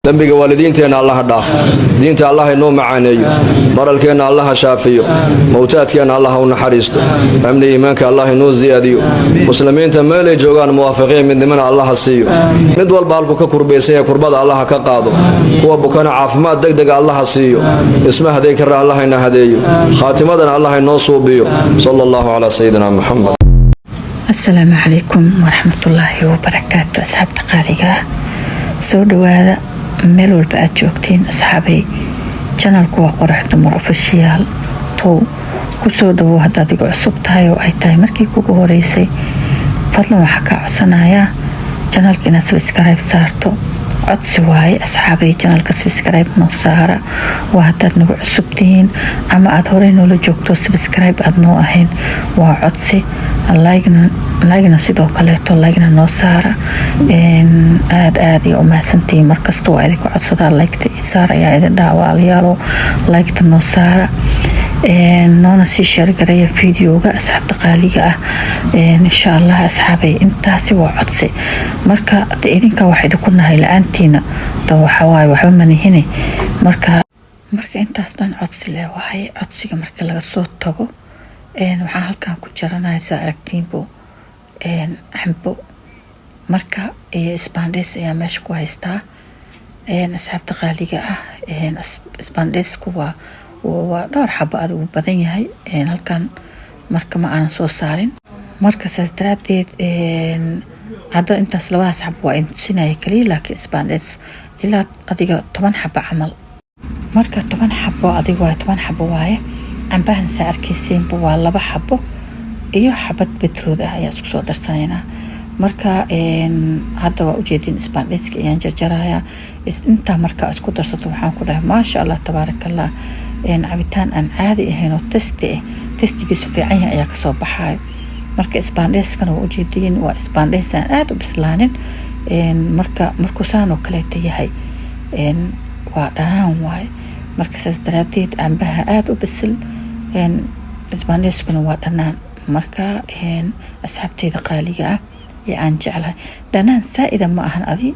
dambiga waalidiinteena Allah dhaafo diinta Allah inoo macaaneeyo maralkeena Allah shaafiyo mawtaadkeena Allah u naxariisto amni iimaanka Allah inoo ziyaadiyo muslimiinta meel ay joogaan muwaafiqiin midnimada Allah siiyo mid walba halku ka kurbeysay kurbada Allah ka qaado kuwa bukana caafimaad degdeg Allah siiyo isma haday ka Allah ina hadeeyo khaatimadan Allah inoo suubiyo sallallahu ala sayyidina Muhammad. Assalamu alaykum wa rahmatullahi wa barakatuh. Asxaabta qaaliga soo dhawaada meel walba aad joogtiin asxaabay channelku waa Qoraxda Dumar Official to ku soo dhawo haddaad igu cusub tahay oo ay tahay markii kugu horeysay fadlan waxaa ka codsanayaa channelka inaad subscribe saarto codsi waaye asxaabay channelka subscribe noo saara waa haddaad nagu cusub tihiin ama aad horey noola joogto subscribe aad noo ahayn waa codsi like sidoo kaleeto like noo saara aad iyo umahsantiin markasta waa idinku codsadaa like-ta ii saara ayaa idin dhaawaclayaalo like-ta noo saara noona sii share gareeya videoga asxaabta qaaliga ah insha Allah asxaabay intaasi waa codsi marka idinka wax idinku nahay la'aantiina waxa waaye waxba manihine marka intaas dhan codsi leh wahay codsiga marka laga soo tago waxaan halkan ku jaranaysaa aragtiinbo xambo marka isbaandheys ayaa meesha ku haystaa asxaabta qaaliga ah isbaandheysku waa dhowr xabo aad u badan yahay halkan marka ma aanan soo saarin marka saas daraadeed hadda intaas labadaas xabo waa intusinaya kaliya laakiin isbaandheys ilaa adiga 10 xabo camal marka 10 xabo adiga waa 10 xabo waaye cambahan saa arkaysiinba waa 2 xabo iyo xabad betrood ah ayaa isku soo darsanaynaa marka hadda waa ujeedin isbaandheyska ayaan jarjarayaa inta marka isku darsato waxaan ku dhahay maasha Allah tabaarakallah cabitaan aan caadi ahayn oo testigiisu fiican yahay ayaa ka soo baxay marka isbaandheyskana waa ujeedin waa isbaandheys aan aad u bislaanin markuu saan oo kale yahay waa dhanaan waay marka saas daraadeed cambaha aad u bisil isbaandheyskuna waa dhanaan marka asxaabteeda qaaliga ah ee aan jeclahay dhanaan saa'ida ma ahan adi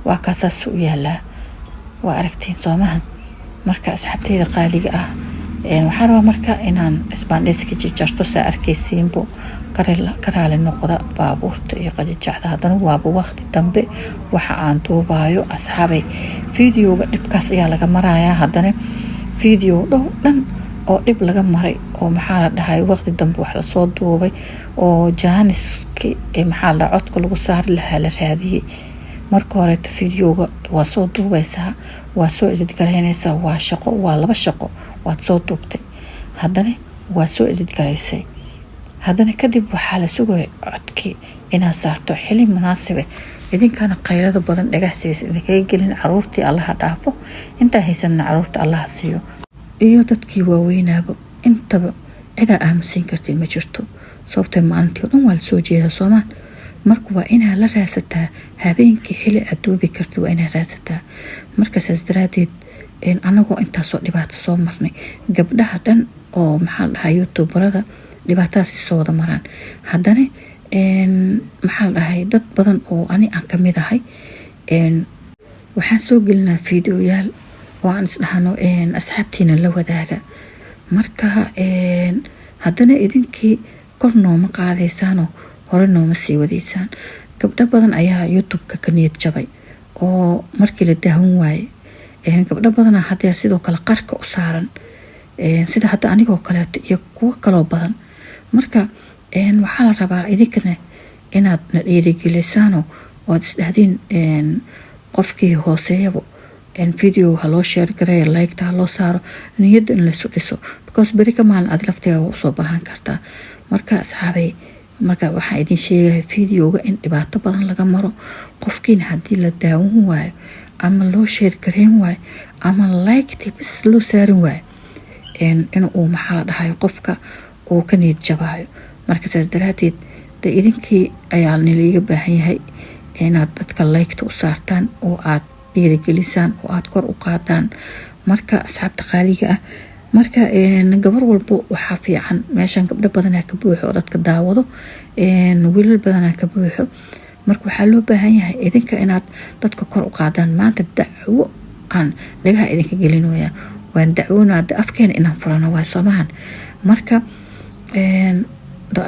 waa kaasaas u yaalaa waa aragtiin soomahan marka asxaabteeda qaaliga ah waxaan rabaa marka inaan isbaandheyska jarjarto saa arkaysiinbo karaali noqda baabuurta iyo qajajacda haddana waaba waqti dambe waxa aan duubaayo asxaabay videoga dhibkaas ayaa laga marayaa haddana video dhan oo dhib laga maray oo maxaa la dhahay waqti dambe wax la soo duubay oo jaaniski maxaa la codka lagu saari lahaa la raadiyay marka hore videoga waa soo duubaysaa waa soo edit garaynaysaa waa shaqo waa 2 shaqo waad soo duubtay haddana waa soo edit garaysay haddana kadib waxaa la sugay codkii inaad saarto xili munaasib ah idinkana qaylada badan dhagahsiisa idinkaga gelin caruurtii Allah dhaafo inta haysanna caruurta Allah siiyo iyo dadkii waaweynaaba intaba cida aamusin kartiin ma jirto sababtoo maalintii dhan waa soo jeeda Soomaan marka waa inaa la raasataa habeenkii xili aad duubi kartid waa inaa raasataa marka saas daraadeed anagoo intaasoo dhibaato soo marnay gabdhaha dhan oo maxaa la dhahaa youtuberada dhibaatadaas soo wada maraan haddana maxaa la dhahay dad badan oo ani aan ka mid ahay waxaan soo gelinaa videoyaal oo aan isdhahno asxaabtiina la wadaaga marka haddana idinkii kor nooma qaadaysaanoo hore nooma sii wadaysaan gabdho badan ayaa youtube-ka ka niyad jabay oo markii la daawan waaye gabdho badana hadeer sidoo kale qarka u saaran sida hadda anigoo kaleeto iyo kuwo kaloo badan marka waxaa la rabaa idinkana inaad na dhiirigelisaano ood isdhahdiin qofkii hooseeyaba video ha loo share gareeyo like-ta ha loo saaro niyadda in laysu dhiso because beri ka maalin aad laftiga usoo baahan kartaa marka asxaabay marka waxaan idin sheegaya videoga in dhibaato badan laga maro qofkiina haddii la daawan waayo ama loo share gareyn waayo ama like-ti bis loo saarin waayo inuu maxaa la dhahay qofka uu ka niyad jabaayo marka saas daraadeed idinkii ayaa niliga baahan yahay inaad dadka like-ta u saartaan oo aad dhiirigelisaan oo aad kor u qaadaan marka asxaabta qaaliga ah marka gabar walbo waxaa fiican meeshan gabdho badan ka buuxo dadka daawado wiilal badan ka buuxo marka waxaa loo baahan yahay idinka inaad dadka kor u qaadaan. maanta dacwo aan dhagaha idinka gelin waya waan dacwoonaada afkeena inaan furano waa soomahan. marka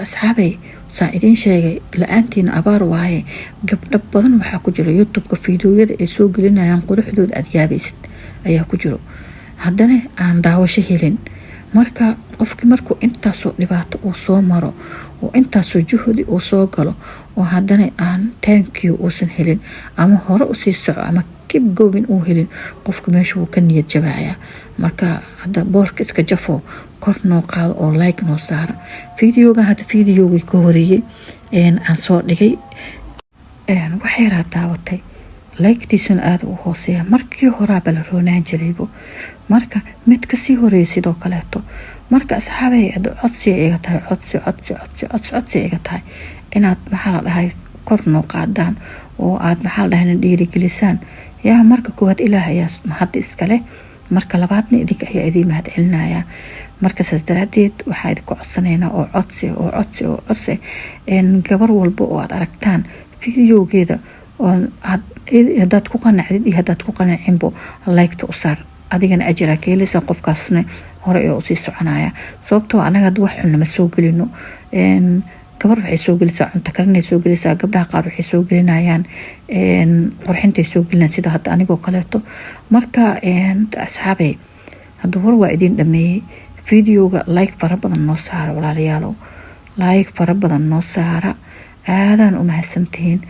asxaabay saan idiin sheegay la-aantiina abaar waaye. gabdho badan waxaa ku jiro youtubeka fiidiyooyada ay soo gelinayaan quruxdooda aad yaabaysid ayaa ku jiro, haddana aan daawasho helin. marka qofkii markuu intaasoo dhibaato uu soo maro oo intaasoo juhdi uu soo galo oo haddana aan taankiyo uusan helin ama hore usii soco ama kib goobin uu helin, qofka meesha wuu ka niyad jabaaya. marka hadda boorka iska jafo, kor noo qaado oo like noo saara. fiidiyooga hadda fiidiyoogii ka horeeyey aan soo dhigay wax yaraa daawatay, laygtiisuna aada u hooseeya. markii horaaba la roonaan jiraybo, marka mid kasii horeeyay sidoo kaleeto. marka asxaabay codsi iga tahay codsi iga tahay inaad maxaa la dhahay kor noo qaadaan oo aad maxaa la dhahay dhiirigelisaan. yaa marka koowaad ilaah ayaa mahad iskale, marka labaadna idinka ayaa idiin mahad celinaya. marka saas daraadeed waxaa idinku codsanaynaa oo codsi gabar walba oo aad aragtaan fiidiyoogeeda hadaad ku qanacdid iyo hadaad ku qanacinbo laygta u saar, adigana ajiraa ka helaysa, qofkaasna hore ee usii soconaya. sababtoo anaga hadda wax xun lama soo gelino. gabar waxay soo gelisaa cunto karinay soo gelisaa, gabdhaha qaar waxay soo gelinayaan qurxintay soo gelinayaan sida hadda anigoo kaleeto. marka asxaabay hadda war waa idiin dhameeyey. fiidiyooga like fara badan noo saara walaalayaalow, like fara badan noo saara, aadaan u mahadsantihiin.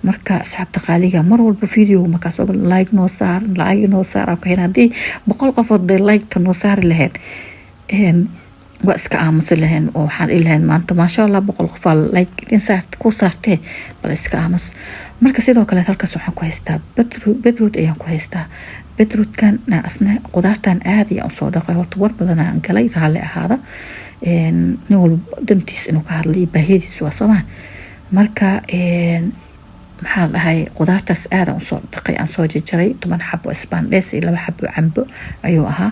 marka asxaabta qaaliga mar walba fiidiyooga markaas like noo saara haddii 100 qofood day like-ta noo saari lahayd waa iska aamusi lahayn oo waxaan dhihi lahayn maanta maasha Allah 100 qof like idin ku saartee bal iska aamus. marka sidoo kale halkaas waxaan ku haystaa beetroot ayaan ku haystaa. beetrootkan asna qudaartan aad iyo soo dhaqay, horta war badan aan galay raalli ahaada. nin walba dantiis inuu ka hadlay baahidiis waa samaan. marka maxaa la dhahay qudaartaas aad aan soo dhaqay, aan soo jarjaray 10 xabo isbaandhees iyo 2 xabo cambo ayuu ahaa.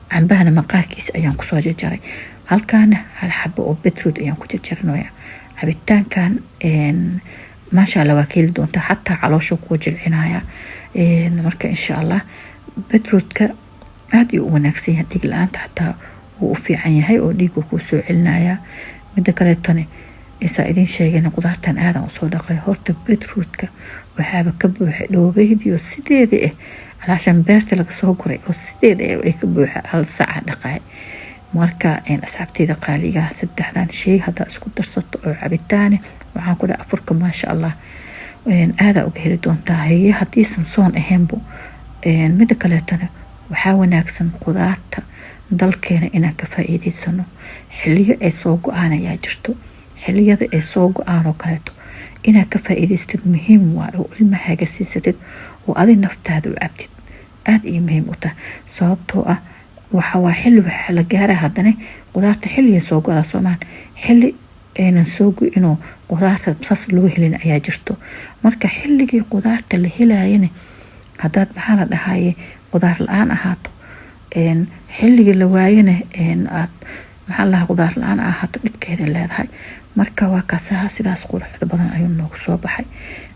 cambahana maqaarkiisa ayaan kusoo jarjaray. halkaana 1 xabo oo beetroot ayaan ku jarjaranayaa. cabitaankan maasha Allah waa keeli doontaa, xataa caloosha ku jilcinaya. marka insha Allah beetrootka aad iyo wanaagsan yahay, dhiig la'aanta xataa wuu u fiican yahay oo dhiigga ku soo celinaya. midda kale tani isaa idin sheegayna qudaartan aad aan soo dhaqay. horta beetrootka waxaaba ka buuxay dhoobaydiyo sideeda alaashan beerta laga soo guray oo sideeda ay ka buuxa hal saac dhaqay. marka asxaabteyda qaaliga saddexdan shay hadda isku darsato oo cabitaane waxaan ku dhahay afurka maasha Allah aad uga heli doontaa. haye haddii sansoon ahaynbo midda kaleetana waxaa wanaagsan qudaarta dalkeena inaan ka faa'iidaysano. xilliyo ay soo go-aan ayaa jirto, xilliyada ay soo go-aan oo kaleeto inaad ka faa'iidaystid muhiim waa oo ilmahaaga siisatid oo adi naftaada u cabtid aad iyo muhiim u tahay. sababtoo ah waa xilli waxa la gaaraa haddana qudaarta xilliga soo go-da Soomaan, xilli aynan soo go-inoo qudaarta saas loo helin ayaa jirto. marka xilligii qudaarta la helaayana haddaad maxaa la dhahaye qudaar la-aan ahaato, xilligii la waayana aad maxaa la qudaar la-aan ahaato dhibkeeda leedahay. marka waa kaasaa sidaas quruxda badan ayuu noogu soo baxay.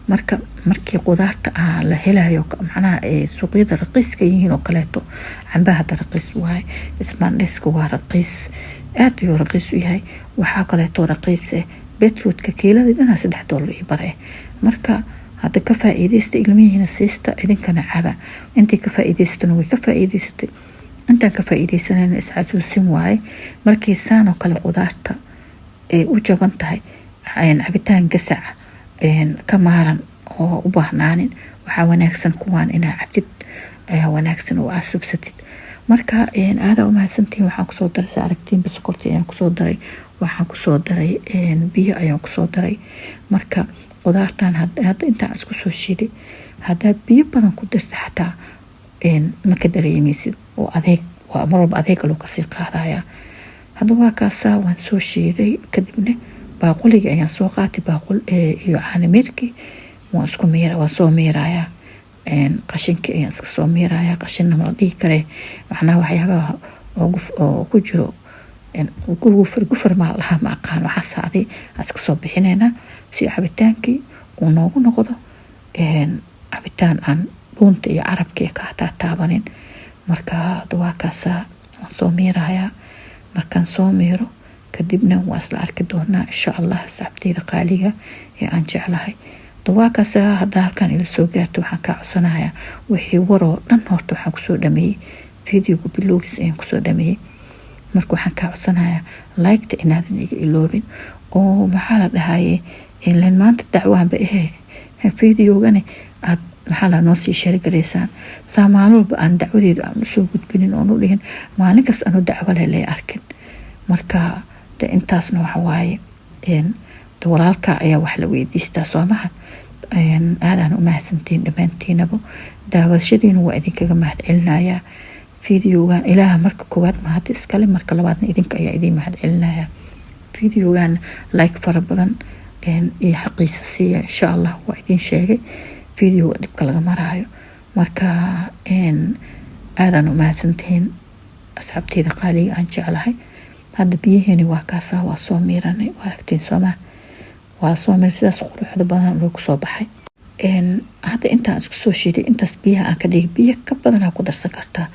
marka markii qudaarta la helayo macnaha suuqyada raqiiska yihiin oo kaleeto, cambaha raqiis waaye, isbaandheeska waa raqiis, aad iyo raqiis u yahay. waxaa kaleeto raqiis beetrootka kiilada dhana $3 iyo bar. marka hadda ka faa'iideysta ilmihiina siista, idinkana caba. intii ka faa'iideystana way ka faa'iideysatay, intaan ka faa'iideysanayna isxasuusin waaye. markii saan oo kale qudaarta u jaban tahay cabitaan gasaca ka maaran oo u baahnaanin, waxaa wanaagsan kuwaan inaa cabtid ayaa wanaagsan oo aasubsatid. marka aada u mahadsantihiin. waxaan kusoo daray sa aragtiin bisokorti ayaan kusoo daray, waxaan kusoo daray biyo ayaan kusoo daray. marka qudaartan hadda intaan isku soo shiiday haddaad biyo badan ku darta xataa ma ka dareemaysid oo adeeg waa mar walba adeega loo kasii qaadaya. hadda waa kaasaa waan soo shiiday, kadibna baaquliga ayaan soo qaatay, baaqul iyo caanamirki waan isku waan soo miirayaa. qashinka ayaan iska soo miirayaa. qashinna ma la dhihi kare macnaha waxyaabaha oo ku jiro gufar ma laha ma aqaan. waxaa saaday iska soo bixinaynaa si cabitaankii uu noogu noqdo cabitaan aan dhuunta iyo carabkii ka hataa taabanin. Marka dawaakaasaa waan soo miirayaa. Markaan soo miiro kadibna waa isla arki doonaa insha allah asxaabteyda qaaliga ee aan jeclahay. dawaakaasaa hadda halkan ila soo gaarto waxaan kaa codsanayaa wixii waroo dhan horta waxaan kusoo dhameeyey videoga bilowgiis ayaan kusoo dhameeyey. marka waxaan kaa codsanayaa like-ta inaadan iga iloobin oo maxaa la dhahaye ileen maanta dacwaanba videogani aad maxaa la noo sii shargaraysaan maalin walba aan dacwadeedu aan usoo gudbinin oon u dhihin maalin kas aanu dacwo leh arkin. marka de intaasna waxa waaye walaalka ayaa wax la weydiistaa soomahan. aadaan u mahadsantiin dhammaantiinaba daawashadiina waa idinkaga mahad celinayaa. videogan ilaaha marka koowaad mahad iskale, marka labaadna idinka ayaa idin mahad celinayaa. videogan like fara badan iyo xaqiisa siiya insha allah waa idin sheegay videoga dhibka laga maraayo. marka aadaan u mahadsantiin asxaabteyda qaaliga aan jeclahay. hadda biyaheeni waa kaasaa waa soo miiranay waa aragtiin soomaa waa soo miir sidaas quruxda badan loogu soo baxay. hadda intaan isku soo shiiday intaas biyaha aan ka dhigay biyo ka badanaa ku darsan kartaa.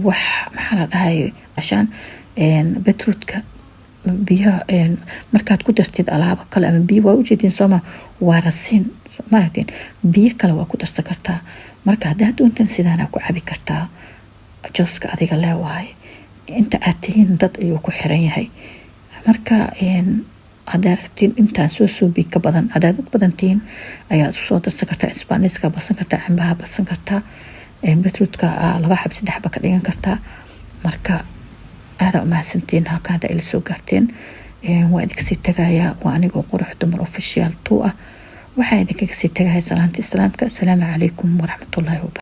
wax maxaa la dhahay ashaan beetroodka biyaha markaad ku dartid alaabo kale ama biyo waa ujeedin sooma waa rasiin maaragtiin biyo kale waa ku darsan kartaa. marka haddaad doontan sidaanaa ku cabi kartaa jooska adiga leewaaye inta aad tihiin dad ayuu ku xiran yahay. marka haddaad rabtiin intaan soo suubi ka badan haddaad dad badan tihiin ayaad isu soo darsan kartaa. isbaaniiska badsan kartaa, cambaha badsan kartaa, beetroodka 2 xab 3 xab ka dhigan kartaa. marka aada u mahadsantiin halka hadda ila soo gaarteen. waa idinka sii tagayaa waa anigoo qurux dumar official 2 ah. waxaa idinkaga sii tagayaa salaanta islaamka. assalaamu calaykum waraxmatullaahi wabarakaatuh.